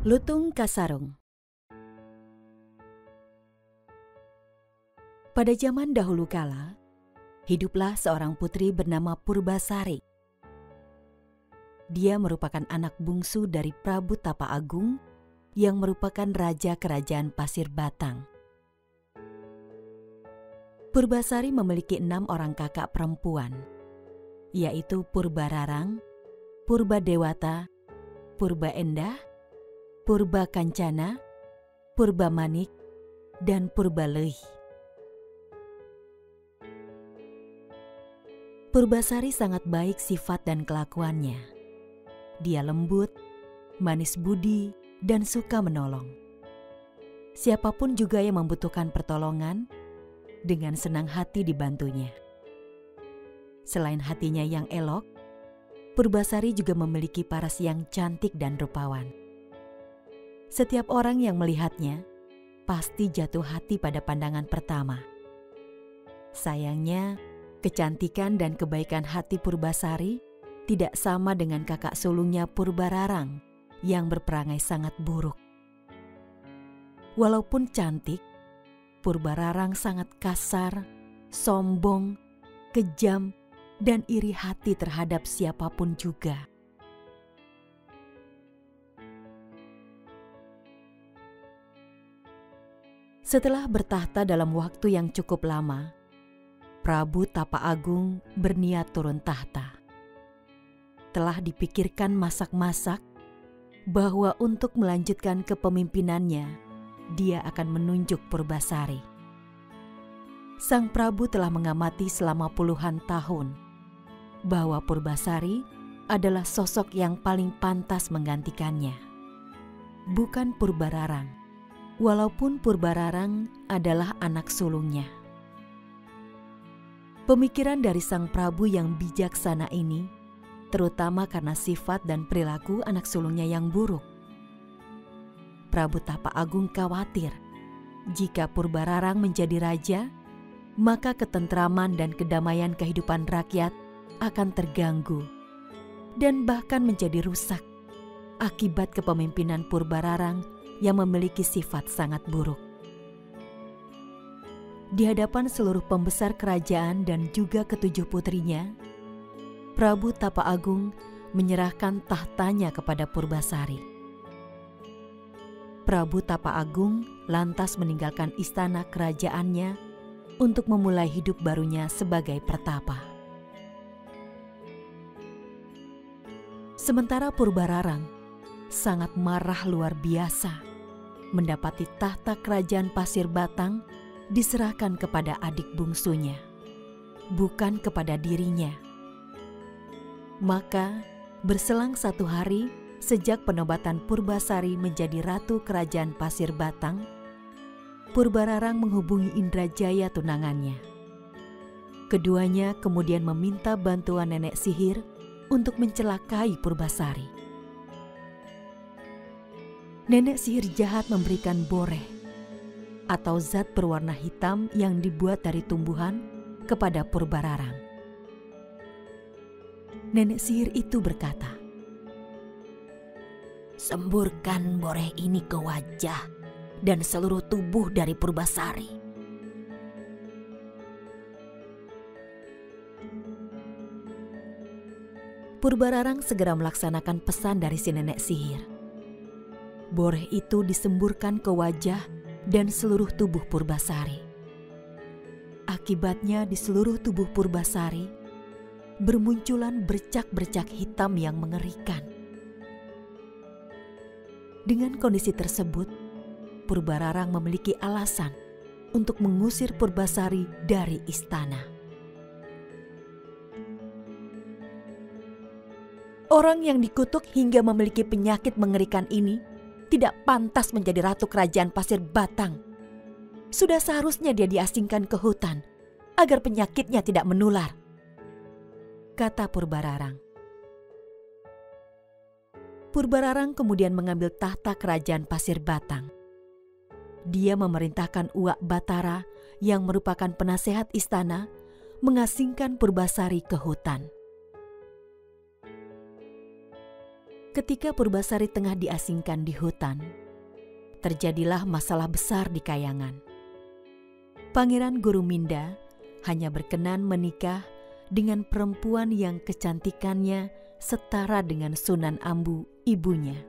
Lutung Kasarung. Pada zaman dahulu kala, hiduplah seorang putri bernama Purbasari. Dia merupakan anak bungsu dari Prabu Tapa Agung yang merupakan raja kerajaan Pasir Batang. Purbasari memiliki 6 orang kakak perempuan, yaitu Purbararang, Purbadewata, Purbaendah, Purbakancana, Purbamanik, dan Purbaleuih. Purbasari sangat baik sifat dan kelakuannya. Dia lembut, manis budi, dan suka menolong. Siapapun juga yang membutuhkan pertolongan, dengan senang hati dibantunya. Selain hatinya yang elok, Purbasari juga memiliki paras yang cantik dan rupawan. Setiap orang yang melihatnya pasti jatuh hati pada pandangan pertama. Sayangnya, kecantikan dan kebaikan hati Purbasari tidak sama dengan kakak sulungnya Purbararang yang berperangai sangat buruk. Walaupun cantik, Purbararang sangat kasar, sombong, kejam, dan iri hati terhadap siapapun juga. Setelah bertahta dalam waktu yang cukup lama, Prabu Tapa Agung berniat turun tahta. Telah dipikirkan masak-masak bahwa untuk melanjutkan kepemimpinannya, dia akan menunjuk Purbasari. Sang Prabu telah mengamati selama puluhan tahun bahwa Purbasari adalah sosok yang paling pantas menggantikannya, bukan Purbararang, walaupun Purbararang adalah anak sulungnya. Pemikiran dari sang Prabu yang bijaksana ini, terutama karena sifat dan perilaku anak sulungnya yang buruk. Prabu Tapa Agung khawatir jika Purbararang menjadi raja, maka ketentraman dan kedamaian kehidupan rakyat akan terganggu dan bahkan menjadi rusak akibat kepemimpinan Purbararang yang memiliki sifat sangat buruk. Di hadapan seluruh pembesar kerajaan dan juga ketujuh putrinya, Prabu Tapa Agung menyerahkan tahtanya kepada Purbasari. Prabu Tapa Agung lantas meninggalkan istana kerajaannya untuk memulai hidup barunya sebagai pertapa. Sementara Purbararang sangat marah luar biasa mendapati tahta kerajaan Pasir Batang diserahkan kepada adik bungsunya, bukan kepada dirinya. Maka berselang 1 hari sejak penobatan Purbasari menjadi ratu kerajaan Pasir Batang, Purbararang menghubungi Indrajaya tunangannya. Keduanya kemudian meminta bantuan nenek sihir untuk mencelakai Purbasari. Nenek sihir jahat memberikan boreh atau zat berwarna hitam yang dibuat dari tumbuhan kepada Purbararang. Nenek sihir itu berkata, "Semburkan boreh ini ke wajah dan seluruh tubuh dari Purbasari." Purbararang segera melaksanakan pesan dari si nenek sihir. Boreh itu disemburkan ke wajah dan seluruh tubuh Purbasari. Akibatnya di seluruh tubuh Purbasari bermunculan bercak-bercak hitam yang mengerikan. Dengan kondisi tersebut, Purbararang memiliki alasan untuk mengusir Purbasari dari istana. Orang yang dikutuk hingga memiliki penyakit mengerikan ini tidak pantas menjadi ratu kerajaan Pasir Batang. Sudah seharusnya dia diasingkan ke hutan agar penyakitnya tidak menular, kata Purbararang. Purbararang kemudian mengambil tahta kerajaan Pasir Batang. Dia memerintahkan Uak Batara yang merupakan penasehat istana mengasingkan Purbasari ke hutan. Ketika Purbasari tengah diasingkan di hutan, terjadilah masalah besar di Kayangan. Pangeran Guruminda hanya berkenan menikah dengan perempuan yang kecantikannya setara dengan Sunan Ambu, ibunya.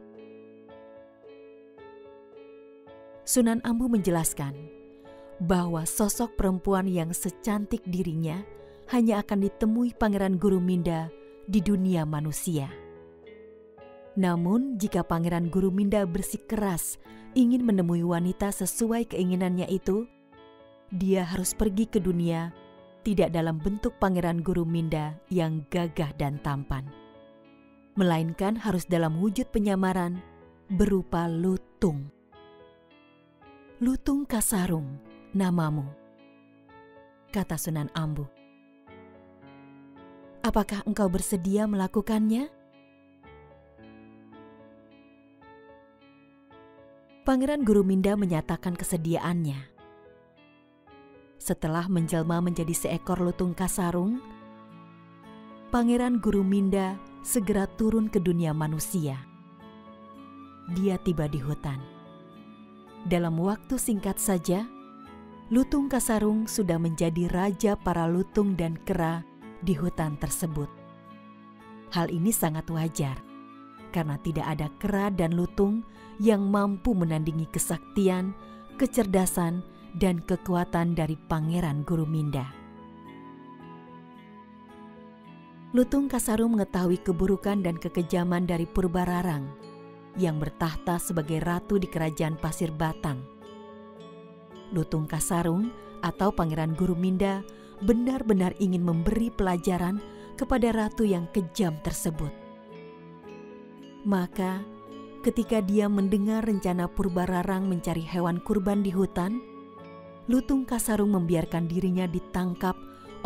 Sunan Ambu menjelaskan bahwa sosok perempuan yang secantik dirinya hanya akan ditemui Pangeran Guruminda di dunia manusia. Namun jika Pangeran Guruminda bersikeras ingin menemui wanita sesuai keinginannya itu, dia harus pergi ke dunia tidak dalam bentuk Pangeran Guruminda yang gagah dan tampan, melainkan harus dalam wujud penyamaran berupa lutung. Lutung Kasarung, namamu, kata Sunan Ambu. Apakah engkau bersedia melakukannya? Pangeran Guruminda menyatakan kesediaannya. Setelah menjelma menjadi seekor lutung kasarung, Pangeran Guruminda segera turun ke dunia manusia. Dia tiba di hutan. Dalam waktu singkat saja, lutung kasarung sudah menjadi raja para lutung dan kera di hutan tersebut. Hal ini sangat wajar, karena tidak ada kera dan lutung yang mampu menandingi kesaktian, kecerdasan, dan kekuatan dari Pangeran Guruminda. Lutung Kasarung mengetahui keburukan dan kekejaman dari Purbararang yang bertahta sebagai ratu di kerajaan Pasir Batang. Lutung Kasarung atau Pangeran Guruminda benar-benar ingin memberi pelajaran kepada ratu yang kejam tersebut. Maka ketika dia mendengar rencana Purbararang mencari hewan kurban di hutan, Lutung Kasarung membiarkan dirinya ditangkap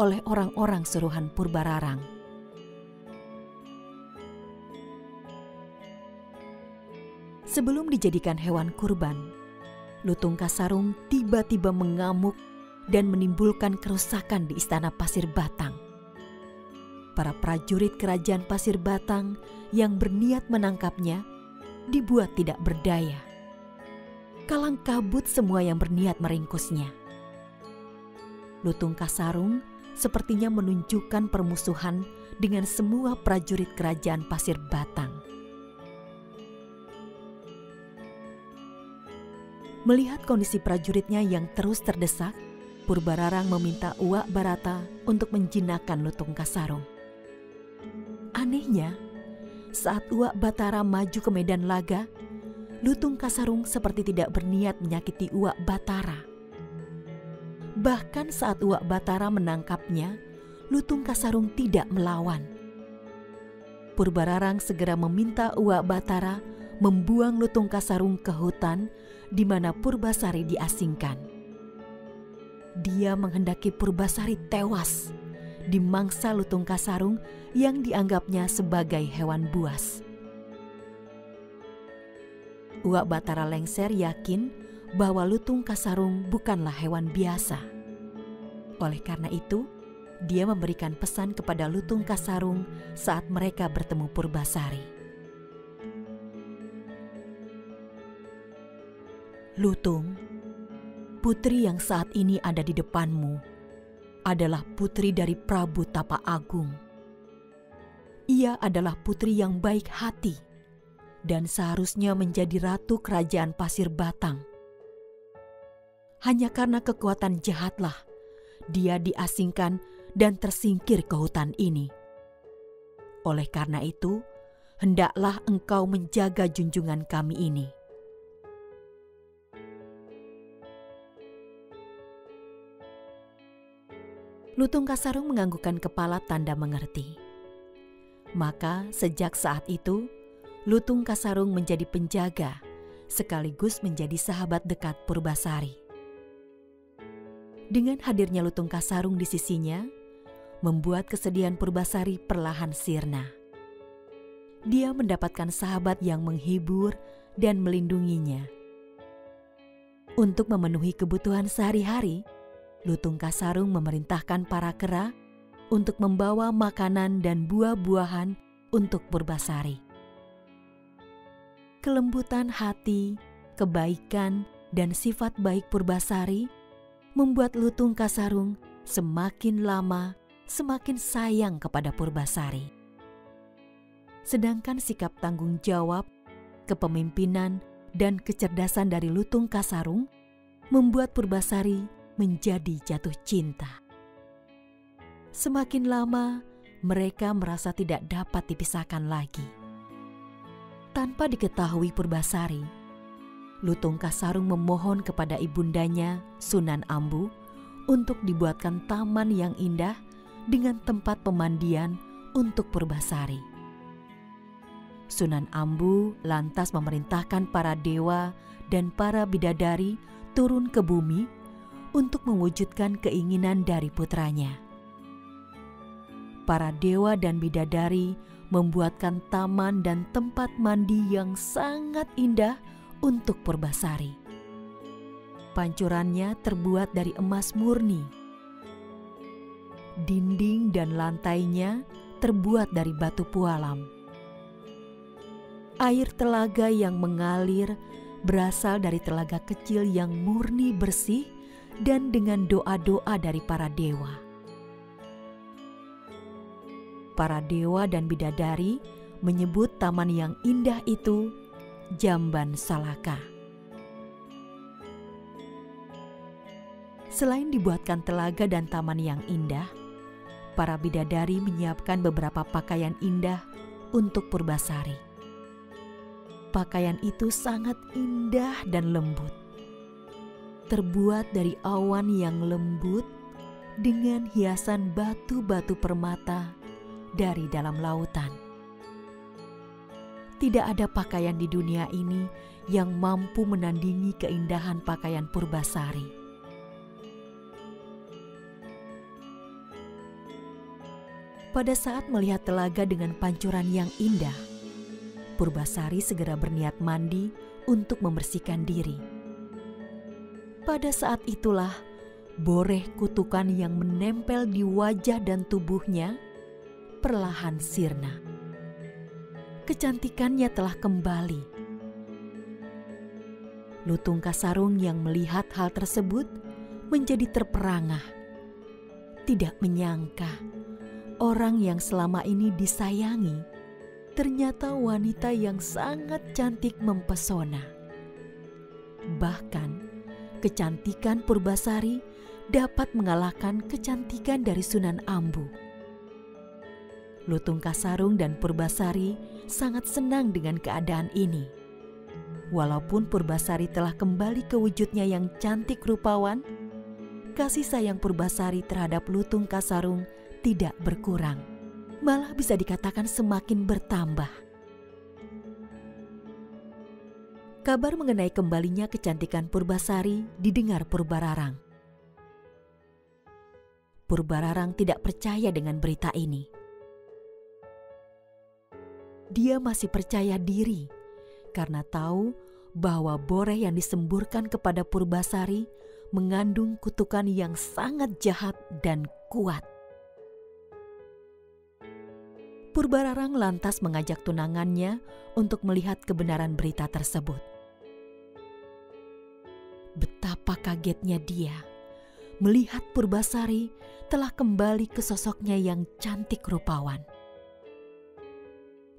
oleh orang-orang suruhan Purbararang. Sebelum dijadikan hewan kurban, Lutung Kasarung tiba-tiba mengamuk dan menimbulkan kerusakan di istana Pasir Batang. Para prajurit kerajaan Pasir Batang yang berniat menangkapnya dibuat tidak berdaya. Kalang kabut semua yang berniat meringkusnya. Lutung Kasarung sepertinya menunjukkan permusuhan dengan semua prajurit kerajaan Pasir Batang. Melihat kondisi prajuritnya yang terus terdesak, Purbararang meminta Uwak Barata untuk menjinakkan Lutung Kasarung. Anehnya, saat Uwak Batara maju ke medan laga, Lutung Kasarung seperti tidak berniat menyakiti Uwak Batara. Bahkan saat Uwak Batara menangkapnya, Lutung Kasarung tidak melawan. Purbararang segera meminta Uwak Batara membuang Lutung Kasarung ke hutan di mana Purbasari diasingkan. Dia menghendaki Purbasari tewas di mangsa Lutung Kasarung yang dianggapnya sebagai hewan buas. Uwak Batara lengser yakin bahwa Lutung Kasarung bukanlah hewan biasa. Oleh karena itu, dia memberikan pesan kepada Lutung Kasarung saat mereka bertemu Purbasari. Lutung, putri yang saat ini ada di depanmu adalah putri dari Prabu Tapa Agung. Ia adalah putri yang baik hati dan seharusnya menjadi ratu kerajaan Pasir Batang. Hanya karena kekuatan jahatlah dia diasingkan dan tersingkir ke hutan ini. Oleh karena itu, hendaklah engkau menjaga junjungan kami ini. Lutung Kasarung menganggukkan kepala tanda mengerti. Maka sejak saat itu, Lutung Kasarung menjadi penjaga sekaligus menjadi sahabat dekat Purbasari. Dengan hadirnya Lutung Kasarung di sisinya, membuat kesedihan Purbasari perlahan sirna. Dia mendapatkan sahabat yang menghibur dan melindunginya. Untuk memenuhi kebutuhan sehari-hari, Lutung Kasarung memerintahkan para kera untuk membawa makanan dan buah-buahan untuk Purbasari. Kelembutan hati, kebaikan, dan sifat baik Purbasari membuat Lutung Kasarung semakin lama semakin sayang kepada Purbasari. Sedangkan sikap tanggung jawab, kepemimpinan, dan kecerdasan dari Lutung Kasarung membuat Purbasari menjadi jatuh cinta. Semakin lama, mereka merasa tidak dapat dipisahkan lagi. Tanpa diketahui Purbasari, Lutung Kasarung memohon kepada ibundanya, Sunan Ambu, untuk dibuatkan taman yang indah dengan tempat pemandian untuk Purbasari. Sunan Ambu lantas memerintahkan para dewa dan para bidadari turun ke bumi untuk mewujudkan keinginan dari putranya. Para dewa dan bidadari membuatkan taman dan tempat mandi yang sangat indah untuk Purbasari. Pancurannya terbuat dari emas murni. Dinding dan lantainya terbuat dari batu pualam. Air telaga yang mengalir berasal dari telaga kecil yang murni bersih dan dengan doa-doa dari para dewa. Para dewa dan bidadari menyebut taman yang indah itu Jamban Salaka. Selain dibuatkan telaga dan taman yang indah, para bidadari menyiapkan beberapa pakaian indah untuk Purbasari. Pakaian itu sangat indah dan lembut. Terbuat dari awan yang lembut dengan hiasan batu-batu permata dari dalam lautan. Tidak ada pakaian di dunia ini yang mampu menandingi keindahan pakaian Purbasari. Pada saat melihat telaga dengan pancuran yang indah, Purbasari segera berniat mandi untuk membersihkan diri. Pada saat itulah boreh kutukan yang menempel di wajah dan tubuhnya perlahan sirna. Kecantikannya telah kembali. Lutung Kasarung yang melihat hal tersebut menjadi terperangah. Tidak menyangka orang yang selama ini disayangi ternyata wanita yang sangat cantik mempesona. Bahkan kecantikan Purbasari dapat mengalahkan kecantikan dari Sunan Ambu. Lutung Kasarung dan Purbasari sangat senang dengan keadaan ini. Walaupun Purbasari telah kembali ke wujudnya yang cantik rupawan, kasih sayang Purbasari terhadap Lutung Kasarung tidak berkurang, malah bisa dikatakan semakin bertambah. Kabar mengenai kembalinya kecantikan Purbasari didengar Purbararang. Purbararang tidak percaya dengan berita ini. Dia masih percaya diri karena tahu bahwa boreh yang disemburkan kepada Purbasari mengandung kutukan yang sangat jahat dan kuat. Purbararang lantas mengajak tunangannya untuk melihat kebenaran berita tersebut. Betapa kagetnya dia melihat Purbasari telah kembali ke sosoknya yang cantik rupawan.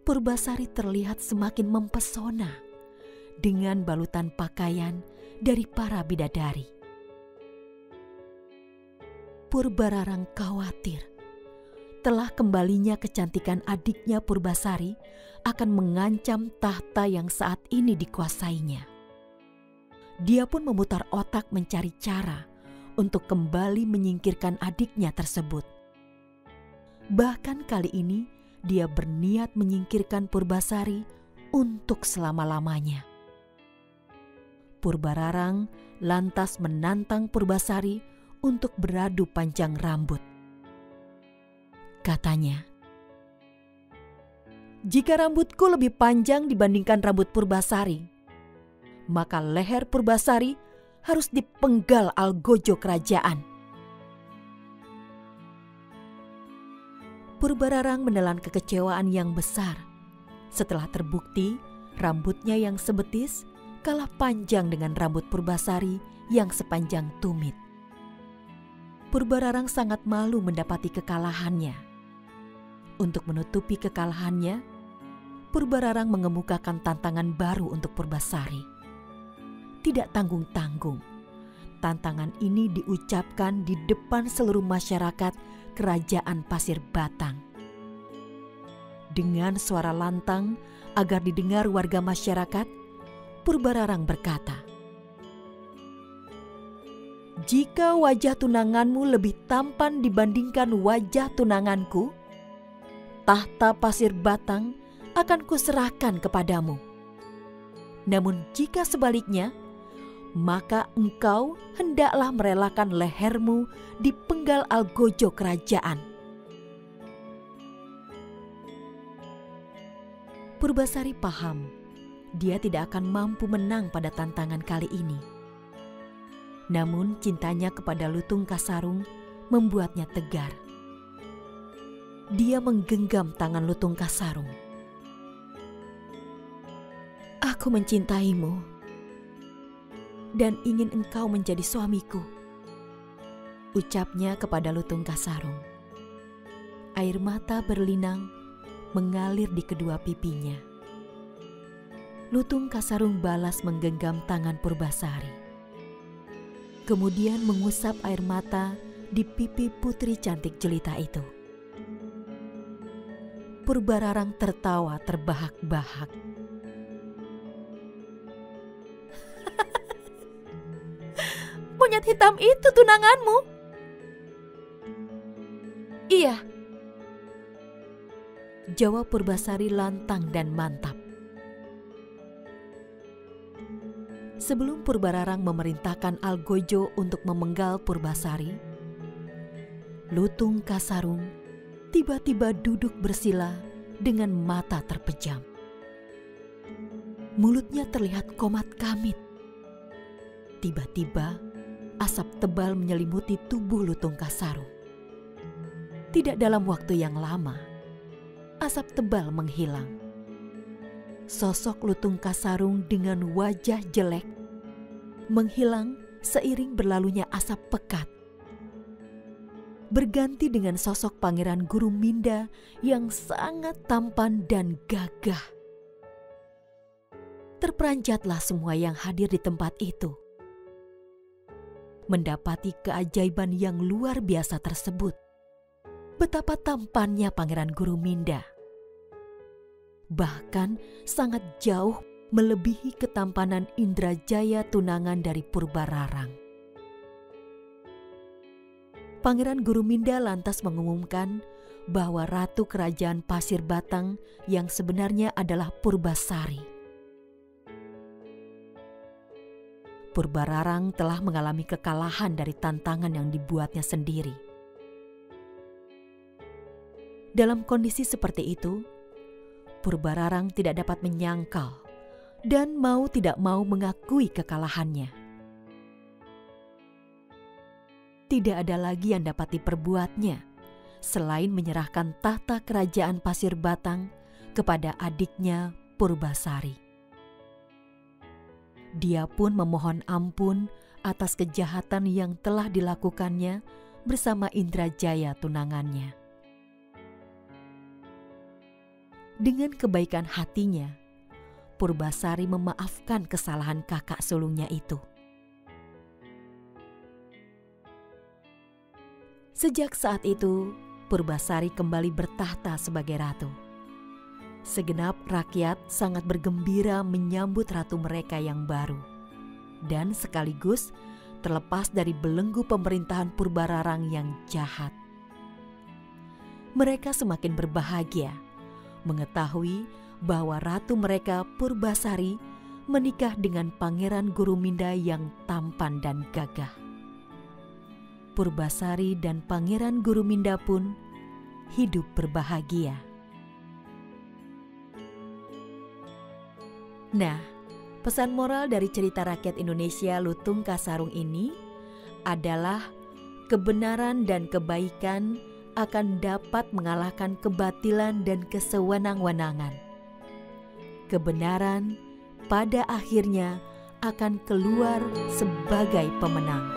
Purbasari terlihat semakin mempesona dengan balutan pakaian dari para bidadari. Purbararang khawatir telah kembalinya kecantikan adiknya Purbasari akan mengancam tahta yang saat ini dikuasainya. Dia pun memutar otak mencari cara untuk kembali menyingkirkan adiknya tersebut. Bahkan kali ini dia berniat menyingkirkan Purbasari untuk selama-lamanya. Purbararang lantas menantang Purbasari untuk beradu panjang rambut. Katanya, "Jika rambutku lebih panjang dibandingkan rambut Purbasari, maka leher Purbasari harus dipenggal algojo kerajaan." Purbararang menelan kekecewaan yang besar setelah terbukti Rambutnya yang sebetis kalah panjang dengan rambut Purbasari yang sepanjang tumit. Purbararang sangat malu mendapati kekalahannya. Untuk menutupi kekalahannya, Purbararang mengemukakan tantangan baru untuk Purbasari. Tidak tanggung-tanggung, tantangan ini diucapkan di depan seluruh masyarakat Kerajaan Pasir Batang. Dengan suara lantang agar didengar warga masyarakat, Purbararang berkata, "Jika wajah tunanganmu lebih tampan dibandingkan wajah tunanganku, tahta Pasir Batang akan kuserahkan kepadamu. Namun jika sebaliknya, maka engkau hendaklah merelakan lehermu di penggal algojo kerajaan." Purbasari paham, dia tidak akan mampu menang pada tantangan kali ini. Namun cintanya kepada Lutung Kasarung membuatnya tegar. Dia menggenggam tangan Lutung Kasarung. "Aku mencintaimu dan ingin engkau menjadi suamiku," ucapnya kepada Lutung Kasarung. Air mata berlinang mengalir di kedua pipinya. Lutung Kasarung balas menggenggam tangan Purbasari. Kemudian mengusap air mata di pipi putri cantik jelita itu. Purbararang tertawa terbahak-bahak. "Monyet hitam itu tunanganmu?" "Iya," jawab Purbasari lantang dan mantap. Sebelum Purbararang memerintahkan algojo untuk memenggal Purbasari, Lutung Kasarung tiba-tiba duduk bersila dengan mata terpejam. Mulutnya terlihat komat kamit. Tiba-tiba asap tebal menyelimuti tubuh Lutung Kasarung. Tidak dalam waktu yang lama, asap tebal menghilang. Sosok Lutung Kasarung dengan wajah jelek menghilang seiring berlalunya asap pekat. Berganti dengan sosok Pangeran Guruminda yang sangat tampan dan gagah. Terperanjatlah semua yang hadir di tempat itu. Mendapati keajaiban yang luar biasa tersebut. Betapa tampannya Pangeran Guruminda. Bahkan sangat jauh melebihi ketampanan Indrajaya tunangan dari Purbararang. Pangeran Guruminda lantas mengumumkan bahwa Ratu Kerajaan Pasir Batang yang sebenarnya adalah Purbasari. Purbararang telah mengalami kekalahan dari tantangan yang dibuatnya sendiri. Dalam kondisi seperti itu, Purbararang tidak dapat menyangkal dan mau tidak mau mengakui kekalahannya. Tidak ada lagi yang dapat diperbuatnya selain menyerahkan tahta kerajaan Pasir Batang kepada adiknya Purbasari. Dia pun memohon ampun atas kejahatan yang telah dilakukannya bersama Indrajaya tunangannya. Dengan kebaikan hatinya, Purbasari memaafkan kesalahan kakak sulungnya itu. Sejak saat itu, Purbasari kembali bertahta sebagai ratu. Segenap rakyat sangat bergembira menyambut ratu mereka yang baru. Dan sekaligus terlepas dari belenggu pemerintahan Purbararang yang jahat. Mereka semakin berbahagia mengetahui bahwa ratu mereka Purbasari menikah dengan Pangeran Guruminda yang tampan dan gagah. Purbasari dan Pangeran Guruminda pun hidup berbahagia. Nah, pesan moral dari cerita rakyat Indonesia Lutung Kasarung ini adalah kebenaran dan kebaikan akan dapat mengalahkan kebatilan dan kesewenang-wenangan. kebenaran pada akhirnya akan keluar sebagai pemenang.